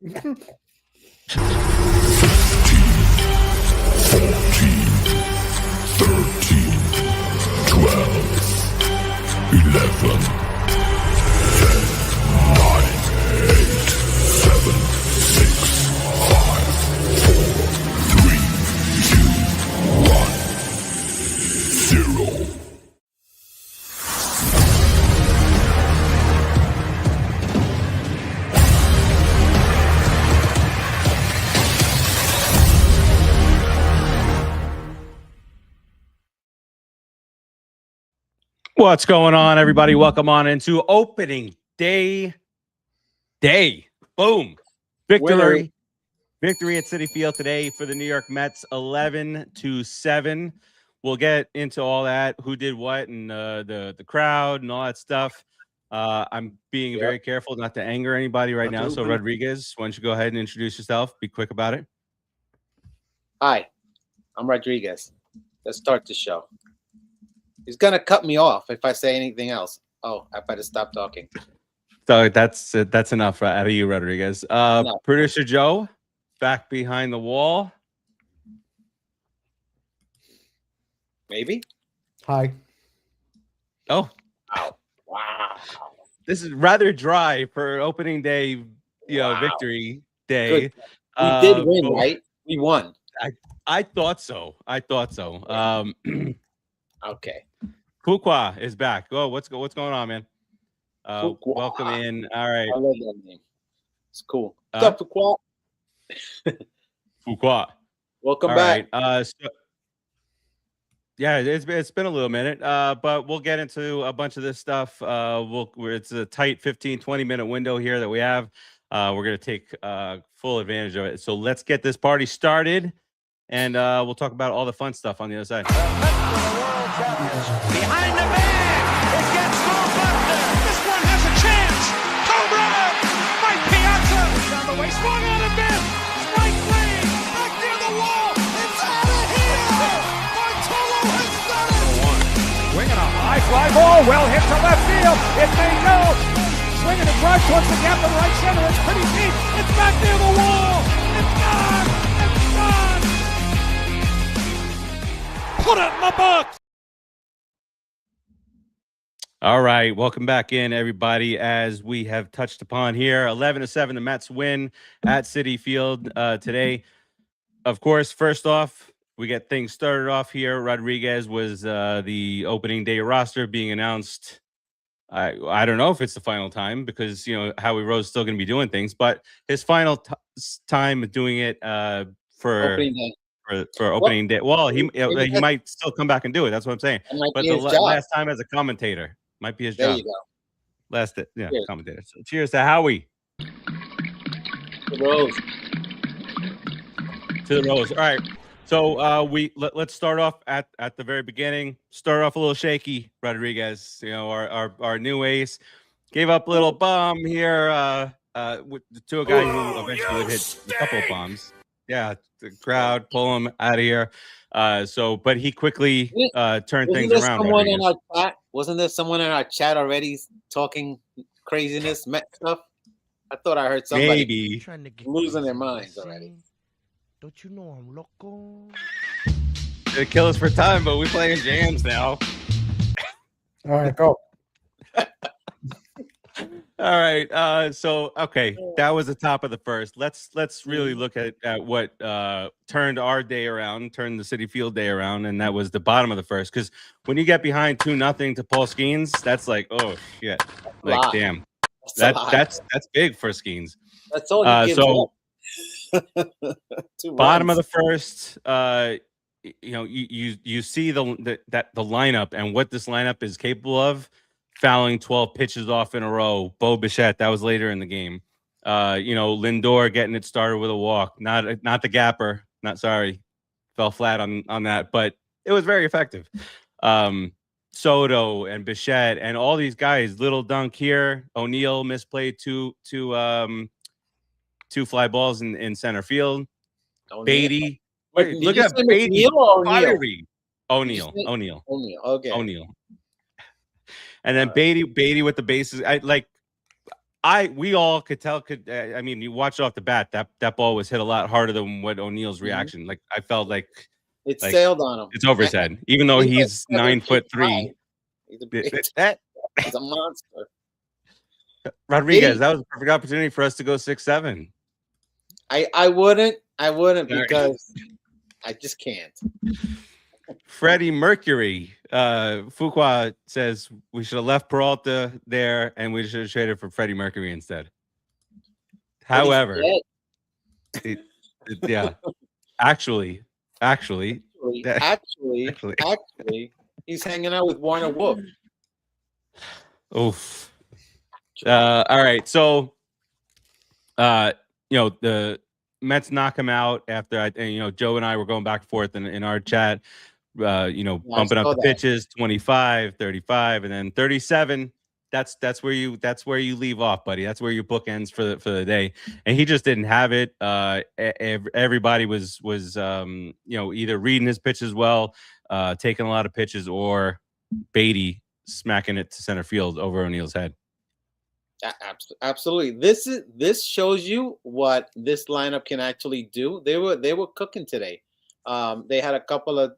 15, 14, 13, 12, 11, 10, 9, 8, 7, 6, 5, 4, 3, 2, 1, 0. What's going on, everybody? Welcome on into opening day. Boom. Victory at Citi Field today for the New York Mets, 11-7. We'll get into all that, who did what, and the crowd and all that stuff. I'm being very careful not to anger anybody right now. So, Rodriguez, why don't you go ahead and introduce yourself? Be quick about it. Hi, I'm Rodriguez. Let's start the show. He's going to cut me off if I say anything else. Oh, I better stop talking. So that's enough out of you, Rodriguez. No. Producer Joe, back behind the wall. Maybe. Hi. Oh. Wow. This is rather dry for opening day, victory day. Good. We did win, right? We won. I thought so. Okay. Fuqua is back. Oh, what's going on, man? Welcome in. All right. I love that name. It's cool. What's up, Fuqua? Fuqua. Welcome back. It's been a little minute, but we'll get into a bunch of this stuff. It's a tight 15-20 minute window here that we have. We're gonna take full advantage of it. So let's get this party started, and we'll talk about all the fun stuff on the other side. Behind the bag, it gets Buster. This one has a chance. Home run! Mike Piazza down the way, swung on a miss. Strike three, back near the wall. It's out of here. Bartolo has done it. Swinging a high fly ball, well hit to left field. It may go. Swinging a drive towards the gap in right center. It's pretty deep. It's back near the wall. It's gone. It's gone. Put it in the box. All right, welcome back in, everybody. As we have touched upon here, 11-7, the Mets win at Citi Field today. Of course, first off, we get things started off here. Rodriguez was the opening day roster being announced. I don't know if it's the final time because Howie Rose is still going to be doing things, but his final time doing it for opening day. For opening day. Well, he might still come back and do it. That's what I'm saying. But the last time as a commentator. Might be his job. There you go. Commentator. So cheers to Howie. To the Rose. All right. So let's start off at the very beginning. Start off a little shaky, Rodriguez. Our new ace gave up a little bomb here to a guy who eventually would hit a couple of bombs. Yeah, the crowd pull him out of here. But he quickly turned things around. Wasn't there someone in our chat already talking craziness, Met stuff? I thought I heard somebody losing their minds already. Don't you know I'm loco? They kill us for time, but we're playing jams now. All right, go. All right. That was the top of the first. Let's really look at what turned our day around, turned the Citi Field day around, and that was the bottom of the first. Because when you get behind 2-0 to Paul Skenes, that's like, oh shit, like damn, that's big for Skenes. That's all you give up. Bottom of the first, you see the lineup and what this lineup is capable of. Fouling 12 pitches off in a row. Bo Bichette, that was later in the game. Lindor getting it started with a walk. Not the gapper. Not sorry. Fell flat on that, but it was very effective. Soto and Bichette and all these guys. Little dunk here. O'Neill misplayed two fly balls in center field. Beatty. Wait, look at Beatty. O'Neill. Okay. O'Neill. And then Beatty with the bases. we all could tell. I mean, you watch off the bat, that ball was hit a lot harder than what O'Neal's reaction. Like I felt like It like, sailed on him. it's over his head, even though he's 9'3". He's a monster. Rodriguez, that was a perfect opportunity for us to go 6-7. I wouldn't because I just can't. Freddie Mercury, Fuqua says we should have left Peralta there and we should have traded for Freddie Mercury instead. However, yeah, actually, he's hanging out with Warner Wolf. Oof. All right, so the Mets knock him out after Joe and I were going back and forth in our chat, bumping up the pitches, 25, 35, and then 37. That's where you leave off, buddy. That's where your book ends for the day. And he just didn't have it. Everybody was either reading his pitches well, taking a lot of pitches, or Beatty smacking it to center field over O'Neal's head. Absolutely. This shows you what this lineup can actually do. They were cooking today. They had a couple of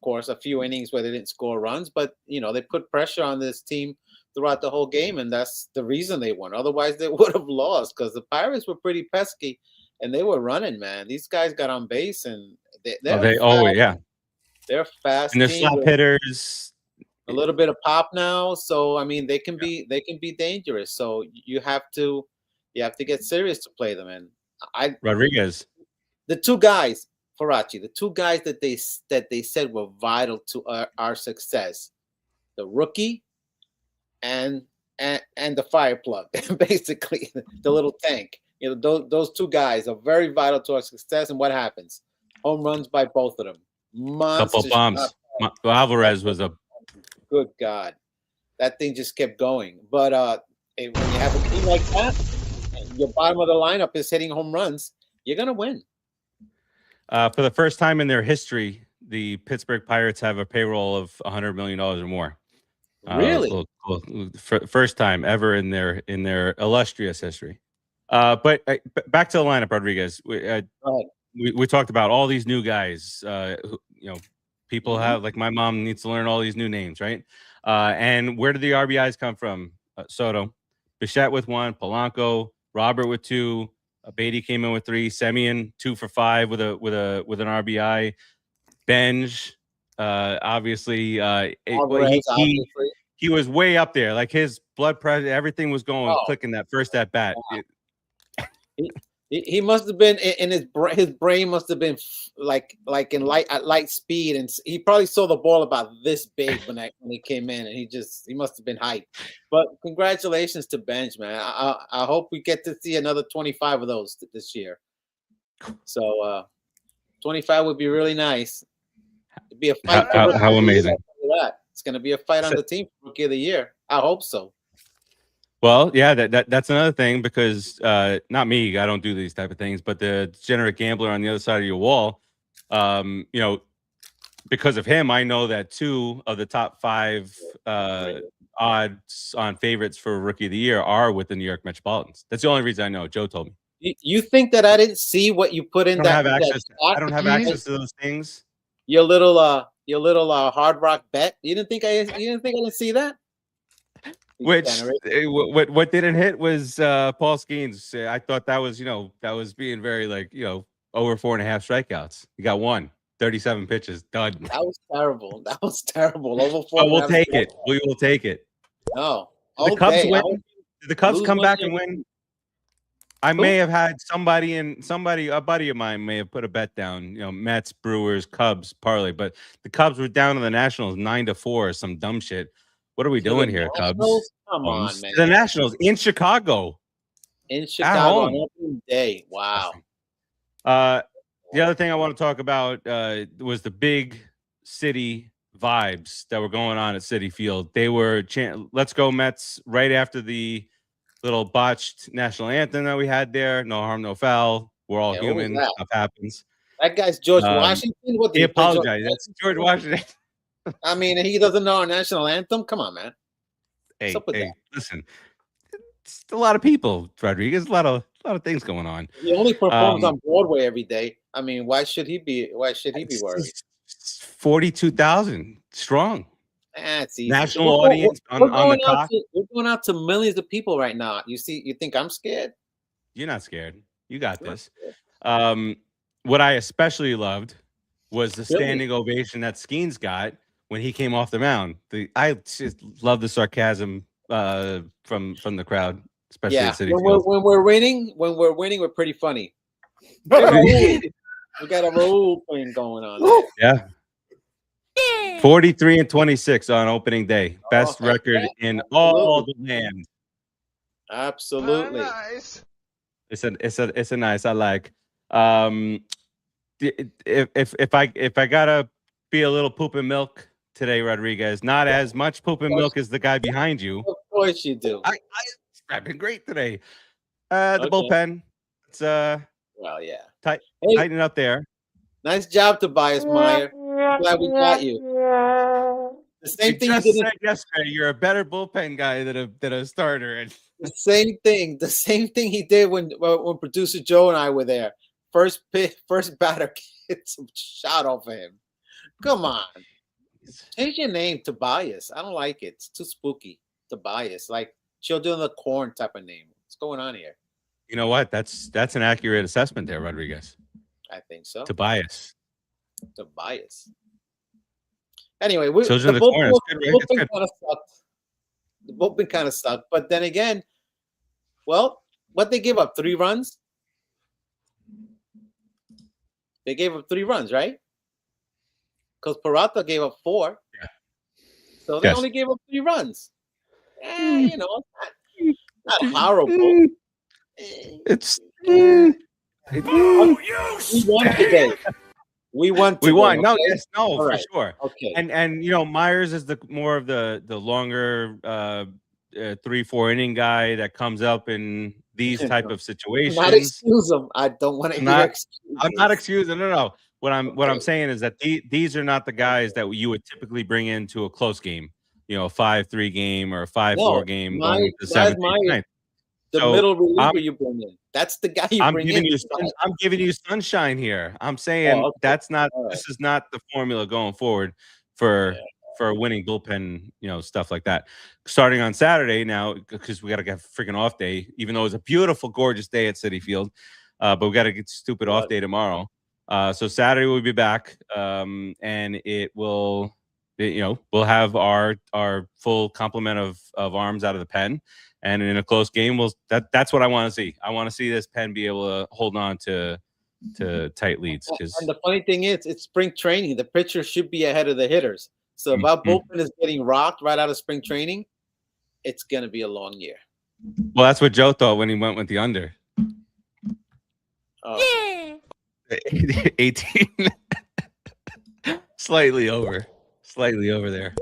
course, a few innings where they didn't score runs, but they put pressure on this team throughout the whole game, and that's the reason they won. Otherwise, they would have lost because the Pirates were pretty pesky and they were running. Man, these guys got on base and they're fast. And they're slap hitters. A little bit of pop now, so I mean they can be dangerous. So you have to get serious to play them. And Rodriguez, the two guys, Farace, the two guys that they said were vital to our success, the rookie and the fire plug, basically the little tank. Those two guys are very vital to our success. And what happens? Home runs by both of them. Couple bombs. Alvarez was a good God, that thing just kept going. But when you have a team like that, and your bottom of the lineup is hitting home runs, you're gonna win. For the first time in their history, the Pittsburgh Pirates have a payroll of $100 million or more. Really? First time ever in their illustrious history. But back to the lineup, Rodriguez. We talked about all these new guys. People have, like, my mom needs to learn all these new names, right? And where did the RBIs come from? Soto, Bichette with 1, Polanco, Robert with 2, Beatty came in with 3, Semien 2 for 5 with an RBI, Benge, obviously, he was way up there. Like, his blood pressure, everything was going clicking that first at bat. Wow. He must have been in his brain must have been like in light speed, and he probably saw the ball about this big when he came in, and he must have been hyped. But congratulations to Benge, man. I hope we get to see another 25 of those this year. So 25 would be really nice. It'd be a fight. How amazing! It's going to be a fight on the team for Rookie of the Year. I hope so. Well, yeah, that's another thing, because not me, I don't do these type of things, but the degenerate gambler on the other side of your wall, because of him, I know that 2 of the top 5 odds on favorites for Rookie of the Year are with the New York Metropolitans. That's the only reason I know. Joe told me. You think that I didn't see what you put in I don't have access to those things. Your little Hard Rock bet. You didn't think I didn't see that? What didn't hit was Paul Skenes. I thought that was being very over 4.5 strikeouts. He got 1, 37 pitches, done. That was terrible. Over 4. But we'll take it. We will take it. No. The Cubs win. Did the Cubs come back and win? I may have had a buddy of mine may have put a bet down, Mets, Brewers, Cubs parlay, but the Cubs were down to the Nationals 9-4 or some dumb shit. What are we doing here, Cubs? Come on, man. The Nationals in Chicago. In Chicago on opening day. Wow. The other thing I want to talk about was the big city vibes that were going on at Citi Field. They were "Let's go Mets" right after the little botched national anthem that we had there. No harm, no foul. We're all human. Stuff happens. That guy's George Washington. He apologized. That's George Washington. I mean, he doesn't know our national anthem. Come on, man. Hey, listen. it's a lot of people, Rodriguez. A lot of things going on. He only performs Um, on Broadway every day. I mean, why should he be worried? 42,000 strong. That's easy. National audience on the cock. We're going out to millions of people right now. You think I'm scared? You're not scared. You got I'm not this. scared. What I especially loved was the Really? standing ovation that Skenes got when he came off the mound. I just love the sarcasm from the crowd, especially Yeah. at Citi Field. When we're winning, we're pretty funny. We got a role thing going on there. Yeah. 43-26 on opening day. Best heck record yeah. in all the land. Absolutely. Nice. It's a nice. I like. If I gotta be a little poop and milk today, Rodriguez, not as much poop and milk as the guy behind you. Of course you do. I've been great today. The Okay. bullpen, it's Well, yeah. tight, Hey, tighten it up there. nice job, Tobias Meyer. Glad we got you. The same You thing you just did. said yesterday you're a better bullpen guy than a starter. And The same thing he did when producer Joe and I were there. First batter gets some shot off of him. Come on, change your name, Tobias. I don't like it. It's too spooky. Tobias, like Children of the Corn type of name. What's going on here? you know what? That's an accurate assessment there, Rodriguez. I think so. Tobias. Tobias. Anyway, Children of the Corn. It's good, right? It's good. kind of sucked. The bullpen kind of sucked, but then again, well, what they gave up 3 runs. They gave up 3 runs, right? Because Peralta gave up 4. Yeah. So they Yes. only gave up 3 runs. You know, not horrible. It's Oh, We won today. We won. we won. Okay? No, yes, no, All for right. sure. Okay. And Myers is the more of the longer 3-4 inning guy that comes up in these type of situations. Not excuse them. I don't want to hear excuses. I'm not excusing. No. What I'm saying is that these are not the guys that you would typically bring into a close game. A 5-3 game or a 5-4 game going to 7th, 8th, 9th. The So, middle reliever you bring in. That's the guy you bring in. I'm giving you sunshine here. I'm saying okay. that's not. All right. This is not the formula going forward for winning bullpen, stuff like that. Starting on Saturday now, because we got to get a freaking off day, even though it's a beautiful, gorgeous day at Citi Field, but we got to get stupid off day tomorrow. So Saturday we'll be back, and it will, we'll have our full complement of arms out of the pen. And in a close game, that's what I want to see. I want to see this pen be able to hold on to tight leads. And the funny thing is, it's spring training. The pitchers should be ahead of the hitters. So if our bullpen is getting rocked right out of spring training, it's going to be a long year. Well, that's what Joe thought when he went with the under. Oh. 18. Slightly over there.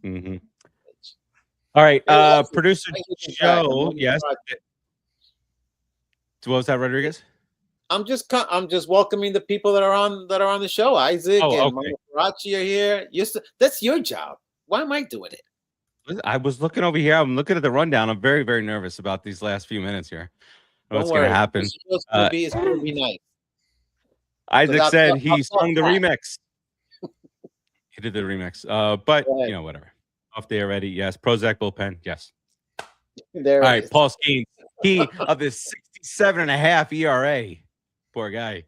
Mhm. All right, producer Joe. Yes. What was that, Rodriguez? I'm just welcoming the people that are on the show. Isaac and Farace are here. That's your job. Why am I doing it? I was looking over here. I'm looking at the rundown. I'm very, very nervous about these last few minutes here. What's going to happen? It's going to be nice. Isaac said he sung the remix. He did the remix. But whatever. Off day already. Yes. Prozac bullpen. Yes. There. All right. Paul Skenes. He of his 67.5 ERA. Poor guy.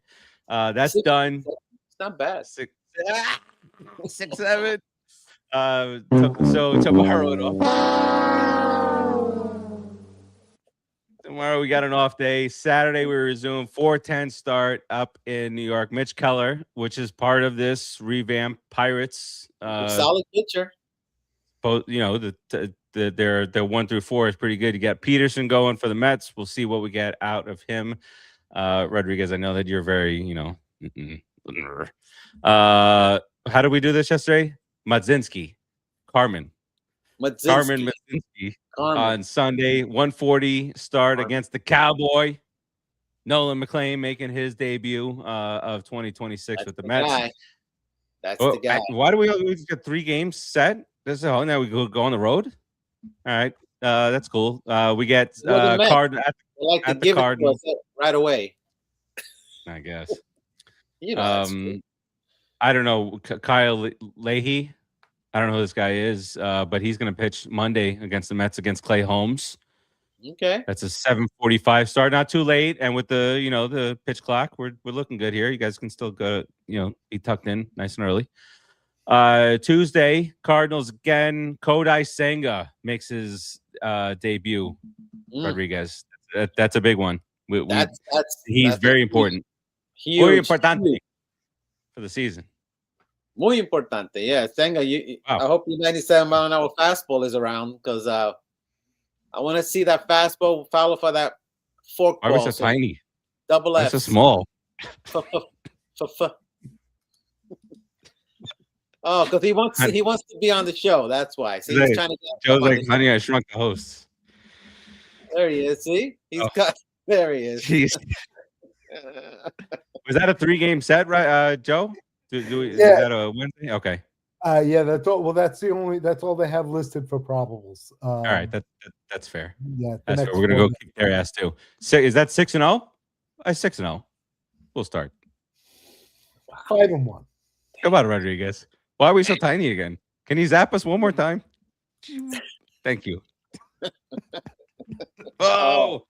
That's done. It's not bad. 6-7. So tomorrow we got an off day. Saturday we resume 4:10 start up in New York. Mitch Keller, which is part of this revamped Pirates. Solid pitcher. Both, their 1 through 4 is pretty good. You got Peterson going for the Mets. We'll see what we get out of him. Rodriguez, I know that you're very, how did we do this yesterday? Carmen Madzinski on Sunday, 1:40 start against the Cowboy. Nolan McLean making his debut of 2026 with the Mets. That's the guy. Why do we get 3 games set? Now we go on the road. All right. That's cool. We get Well, the Mets, Card they like to at the give it to Cardinals. us right away. I guess. You know, that's true. I don't know. Kyle Leahy. I don't know who this guy is, but he's going to pitch Monday against the Mets against Clay Holmes. Okay. That's a 7:45 start. Not too late, and with the the pitch clock, we're looking good here. You guys can still go, be tucked in nice and early. Tuesday, Cardinals again. Kodai Senga makes his debut. Rodriguez. That's a big one. He's very important. Huge. Muy importante for the season. Muy importante. Yeah, Senga. I hope your 97-mile-an-hour fastball is around because I want to see that fastball follow for that fork ball. Why was it so tiny? Double F. That's so small. Oh, because he wants to be on the show. That's why. See, he's trying to get Joe's like, honey, I shrunk the host. There he is. See, there he is. Jeez. Was that a 3-game set, right, Joe? Is that a Wednesday? Okay. Yeah, that's all. Well, that's all they have listed for probables. All right, that's fair. Yeah, that's fair. We're gonna go kick their ass too. Is that 6-0? 6-0. We'll start. 5-1. Come on, Rodriguez. Why are we so tiny again? Can you zap us one more time? Thank you. Oh,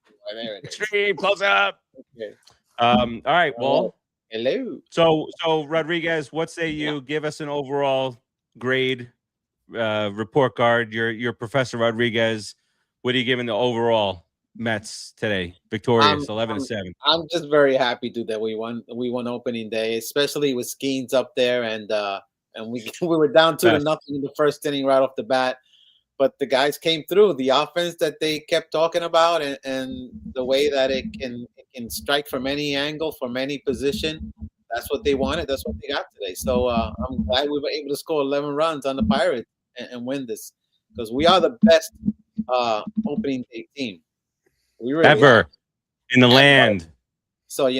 extreme close up. Okay. All right. Well, hello. So Rodriguez, what say you? Give us an overall grade, report card. Your Professor Rodriguez. What are you giving the overall Mets today? Victorious, 11-7. I'm just very happy, dude, that we won opening day, especially with Skenes up there, and we were down 2-0 in the first inning right off the bat. But the guys came through. The offense that they kept talking about, and the way that it can strike from any angle, from any position, that's what they wanted. That's what they got today. So I'm glad we were able to score 11 runs on the Pirates and win this, because we are the best opening day team. We really ever are. In the land. So I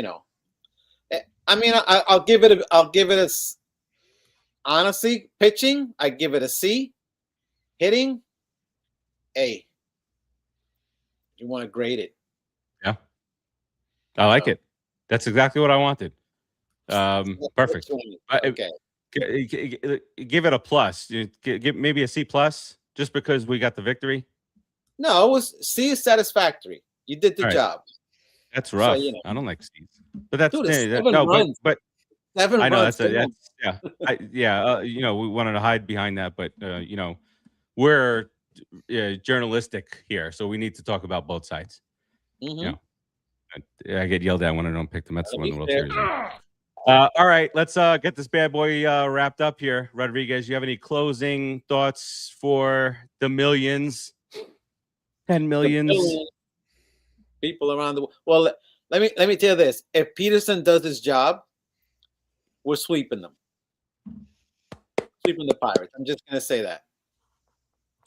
mean, I'll give it a honestly, pitching, I give it a C. Hitting, A. You want to grade it? Yeah, I like it. That's exactly what I wanted. Perfect. Okay. Give it a plus. Give maybe a C plus, just because we got the victory. No, C is satisfactory. You did the job. That's rough. So, I don't like C's, but that's dude, but 7 I know runs. We wanted to hide behind that, but we're journalistic here, so we need to talk about both sides. Mm-hmm. I get yelled at when I don't pick the Mets to win the World Series. All right, let's get this bad boy wrapped up here. Rodriguez, you have any closing thoughts for the millions, 10 millions? People around the world. Well, let me tell you this: if Peterson does his job, we're sweeping them, sweeping the Pirates. I'm just gonna say that.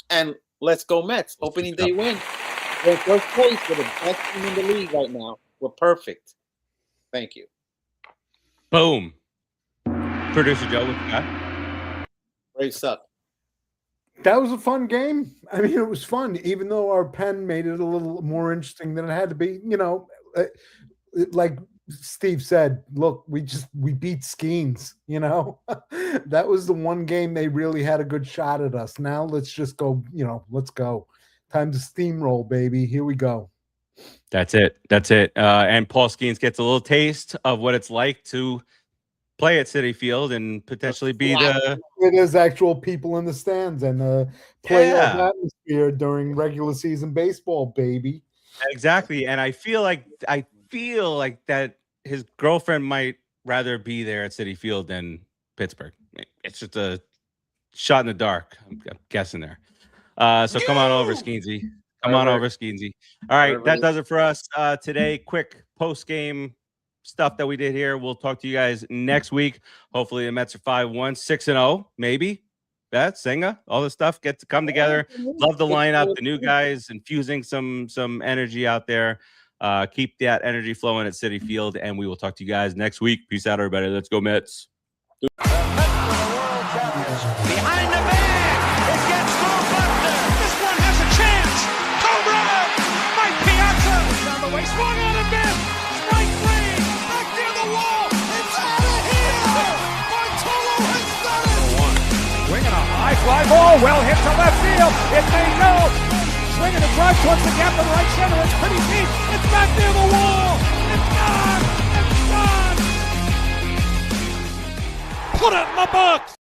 And let's go Mets! Opening day win. We're first place. We're the best team in the league right now. We're perfect. Thank you. Boom. Producer Joe, what you got? Braves suck. That was a fun game. I mean, it was fun, even though our pen made it a little more interesting than it had to be. Like Steve said, look, we beat Skenes, that was the one game they really had a good shot at us. Now let's just go, let's go. Time to steamroll, baby. Here we go. That's it. And Paul Skenes gets a little taste of what it's like to play at Citi Field and potentially be there's actual people in the stands and playoff atmosphere during regular season baseball, baby. Exactly. And I feel like that his girlfriend might rather be there at Citi Field than Pittsburgh. It's just a shot in the dark, I'm guessing there. So come on over, Skenesy. Come on over, Skenesy. All right, that does it for us today. Quick post-game stuff that we did here. We'll talk to you guys next week. Hopefully the Mets are 5-1, 6-0, maybe. That Senga, all this stuff get to come together. Love the lineup, the new guys infusing some energy out there. Keep that energy flowing at Citi Field, and we will talk to you guys next week. Peace out, everybody. Let's go, Mets. Behind the bag, it gets through Buckner. This one has a chance. High fly ball, well hit to left field. It may go. Swinging a drive towards the gap in right center. It's pretty deep. It's back near the wall. It's gone. It's gone. Put it in the box.